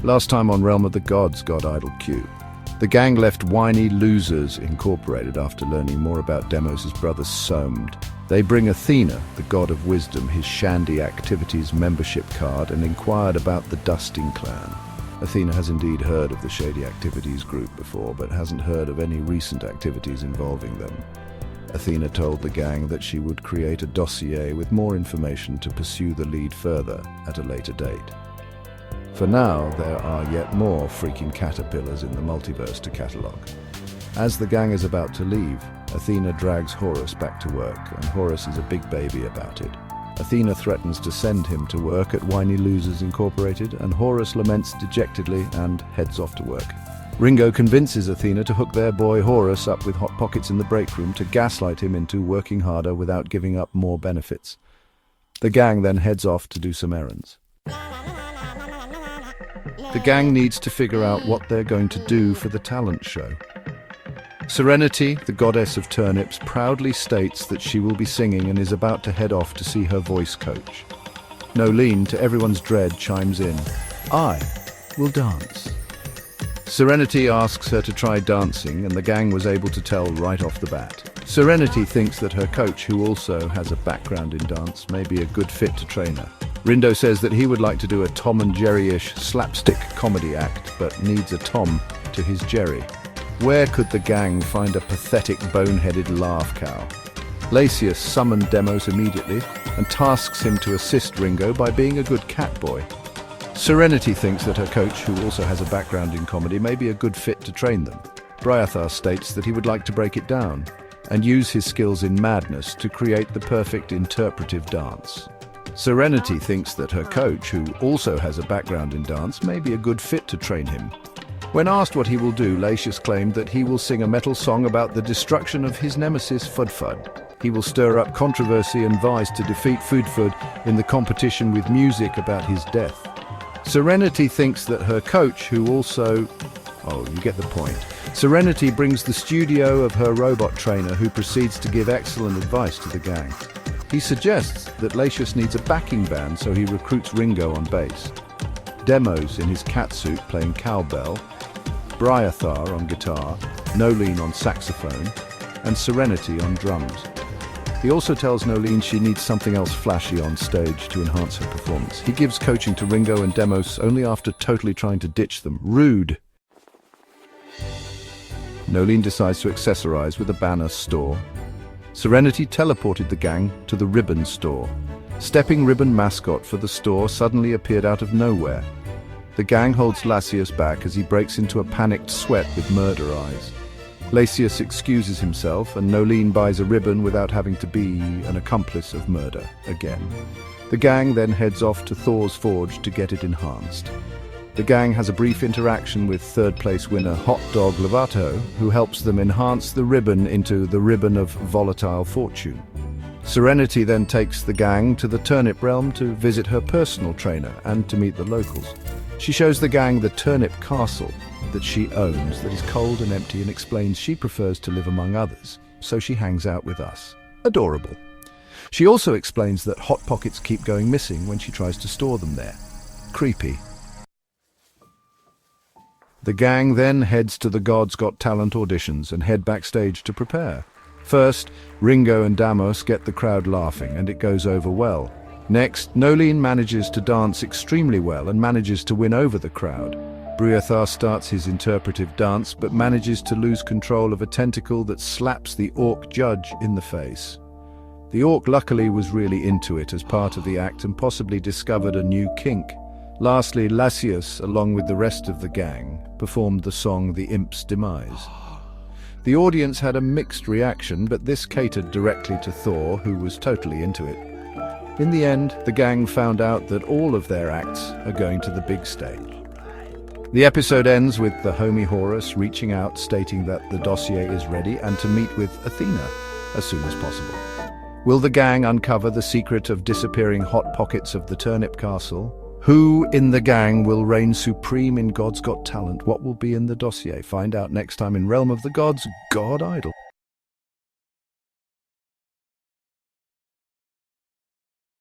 Last time on Realm of the Gods, God Idol Q. The gang left Whiny Losers Incorporated after learning more about Demos' brother Somed. They bring Athena, the god of wisdom, his Shandy Activities membership card and inquired about the Dusting Clan. Athena has indeed heard of the Shady Activities group before, but hasn't heard of any recent activities involving them. Athena told the gang that she would create a dossier with more information to pursue the lead further at a later date. For now, there are yet more freaking caterpillars in the multiverse to catalogue. As the gang is about to leave, Athena drags Horus back to work, and Horus is a big baby about it. Athena threatens to send him to work at Whiny Losers Incorporated, and Horus laments dejectedly and heads off to work. Ringo convinces Athena to hook their boy Horus up with Hot Pockets in the break room to gaslight him into working harder without giving up more benefits. The gang then heads off to do some errands. The gang needs to figure out what they're going to do for the talent show. Serenity, the goddess of turnips, proudly states that she will be singing and is about to head off to see her voice coach. Nolene, to everyone's dread, chimes in, "I will dance." Serenity asks her to try dancing, and the gang was able to tell right off the bat. Serenity thinks that her coach, who also has a background in dance, may be a good fit to train her. Rindo says that he would like to do a Tom and Jerry-ish slapstick comedy act, but needs a Tom to his Jerry. Where could the gang find a pathetic, boneheaded laugh cow? Lasius summoned Demos immediately and tasks him to assist Ringo by being a good cat boy. Serenity thinks that her coach, who also has a background in comedy, may be a good fit to train them. Bryathar states that he would like to break it down and use his skills in madness to create the perfect interpretive dance. Serenity thinks that her coach, who also has a background in dance, may be a good fit to train him. When asked what he will do, Lasius claimed that he will sing a metal song about the destruction of his nemesis Fudfud. He will stir up controversy and vice to defeat Fudfud in the competition with music about his death. Serenity thinks that her coach, who also... Oh, you get the point. Serenity brings the studio of her robot trainer, who proceeds to give excellent advice to the gang. He suggests that Lasius needs a backing band, so he recruits Ringo on bass, Demos in his catsuit playing cowbell, Bryathar on guitar, Nolene on saxophone, and Serenity on drums. He also tells Nolene she needs something else flashy on stage to enhance her performance. He gives coaching to Ringo and Demos only after totally trying to ditch them. Rude! Nolene decides to accessorize with a banner store. Serenity teleported the gang to the Ribbon store. Stepping Ribbon mascot for the store suddenly appeared out of nowhere. The gang holds Lasius back as he breaks into a panicked sweat with murder eyes. Lasius excuses himself, and Nolene buys a ribbon without having to be an accomplice of murder again. The gang then heads off to Thor's Forge to get it enhanced. The gang has a brief interaction with third-place winner Hot Dog Lovato, who helps them enhance the ribbon into the Ribbon of Volatile Fortune. Serenity then takes the gang to the Turnip Realm to visit her personal trainer and to meet the locals. She shows the gang the Turnip Castle that she owns that is cold and empty and explains she prefers to live among others, so she hangs out with us. Adorable. She also explains that Hot Pockets keep going missing when she tries to store them there. Creepy. The gang then heads to the God's Got Talent auditions and head backstage to prepare. First, Ringo and Damos get the crowd laughing, and it goes over well. Next, Nolene manages to dance extremely well and manages to win over the crowd. Bryathar starts his interpretive dance, but manages to lose control of a tentacle that slaps the orc judge in the face. The orc luckily was really into it as part of the act and possibly discovered a new kink. Lastly, Lasius, along with the rest of the gang, performed the song The Imp's Demise. The audience had a mixed reaction, but this catered directly to Thor, who was totally into it. In the end, the gang found out that all of their acts are going to the big stage. The episode ends with the homie Horus reaching out, stating that the dossier is ready and to meet with Athena as soon as possible. Will the gang uncover the secret of disappearing Hot Pockets of the Turnip Castle? Who in the gang will reign supreme in God's Got Talent? What will be in the dossier? Find out next time in Realm of the Gods, God Idol.